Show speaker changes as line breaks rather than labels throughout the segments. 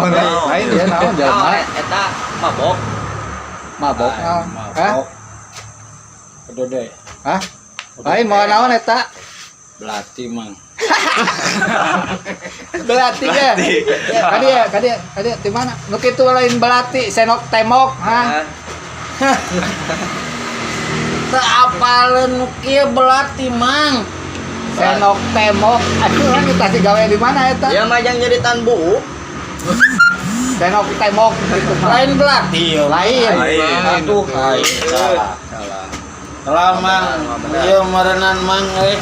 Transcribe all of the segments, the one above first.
lain dia naon jelema.
Eta mabok.
Mabok naon? Hah?
Kedode.
Hah? Lain mau naon eta?
Belati mang.
Belati ya. Kadia di mana? Nu kitu lain belati, senok temok, hah?
Teu apaleun nu kieu belati mang.
Senok temok. Aduh, kan kita gawe di mana eta?
Ya majang jadi tanbu.
Senok temok gitu mah.
Lain belati ya.
Lain.
Aduh, salah. Salah mang. Ieu merenan mang euy.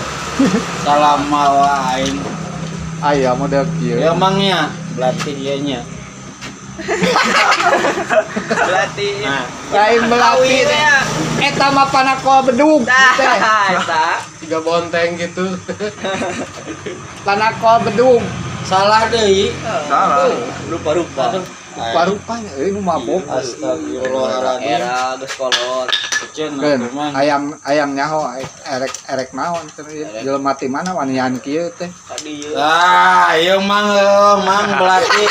Salah mawa aing.
Aya model kieu.
Ya mangnya belati ieu nya.
Belati.
Nah,
Lain belati. Eta mah panako bedug teh.
Eta.
Tiga bonteng gitu.
Panako bedug.
salah deui.
Salah. Rupa-rupa.
Parupanya nu mabok.
Astagfirullahaladzim.
Era geus kolot.
Ceun
Kan
atuh mang.
ayang nyaho erek naon jelema ti mana wanian kieu teh.
Ka dieu.
Ah, ieu mang belati.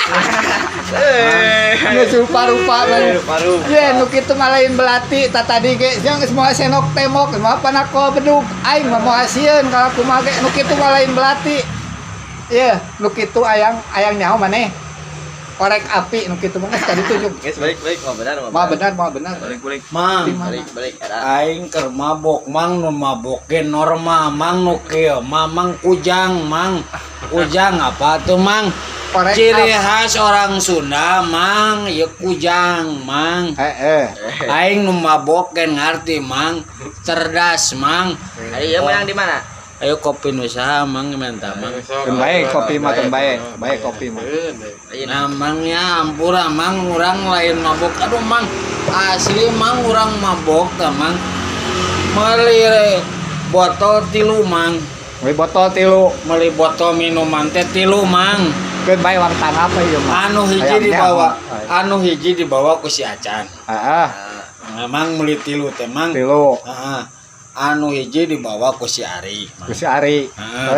Geus rupa-rupa we.
Rupa-rupa.
Ye nu kitu mah lain belati tadi ge jeung geus moal senok temok mah panako bedug aing mah moal sieun kalau kumaha ge nu kitu mah lain belati. Ye nu kitu ayang nyaho maneh. Korek api nu kitu mah geus tadi tunjuk.
Geus balik mah benar
Mah benar.
Balik.
Mang,
Balik era.
aing keur mabok mang nu maboke normal mang nu kieu mamang kujang mang. Kujang apa tuh mang?
Korek
Ciri khas orang Sunda mang, ya kujang mang. Aing nu maboke ngarti mang, cerdas mang.
Ari ieu menang di mana?
Ayo kopi nu saha mang minta mang.
Teu bae kopi mah teu bae kopi mah.
Namanya ampura mang urang lain mabok. Aduh mang, asli mang urang mabok tah mang. Meuli botol 3 mang.
We botol 3
Meuli botol minuman teh 3 mang.
keun bae wantang apa ieu mah.
Anu hiji dibawa ku si Acan.
Heeh.
Memang meuli 3 teh mang.
3
Heeh. Anu hiji dibawa ku si Ari.
ku si Ari.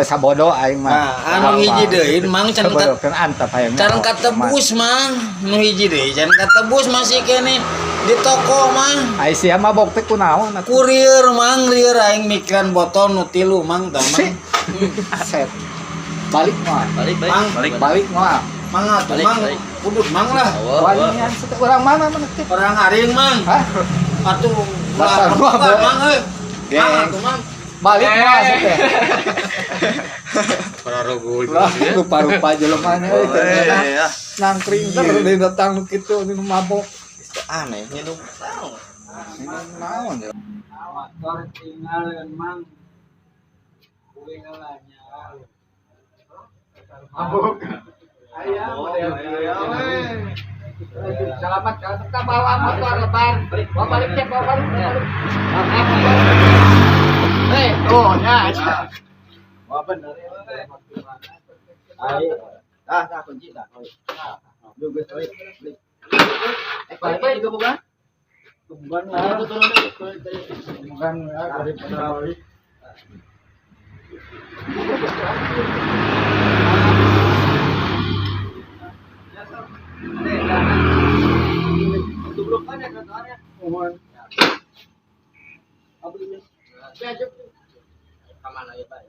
Sabodo aing mah.
Anu hiji deui mang can
keun antep hayang.
can katebus mang. Nu hiji deui can katebus masih kene di toko mang.
Ai sia mabok teh kunaon atuh?
Kurir mang, lieur aing mikiran botol nu 3 mang tah mang.
Set. Balik mah.
Mang,
Balik mah.
mang atuh mang.
Balik.
Udut mang lah.
Wanian urang mana mana teh?
Orang aring mang.
Hah?
Atuh
Dasar
lah
gua,
mang euy. Mang
Geng.
atuh mang.
Balik mah teh.
Para rogo itu.
Lah rupa-rupa jelemanya euy.
Ya.
Nangkring terus di datang nu kitu nu mabok.
Aneh nyedup.
Naon ya?
Motor tinggalin mang. Kuwi ngalanya.
Mabok. Aya model Selamat kita bawa motor lebar. Bawa balik cek bawa balik. Tuh ya.
Wah bener.
Dah kunci dah.
Juga balik.
Balik juga bukan?
Bukan lah. Bukan ya dari balik.
Itu belum ada katanya.
Mohon.
Kemana ya, Pak?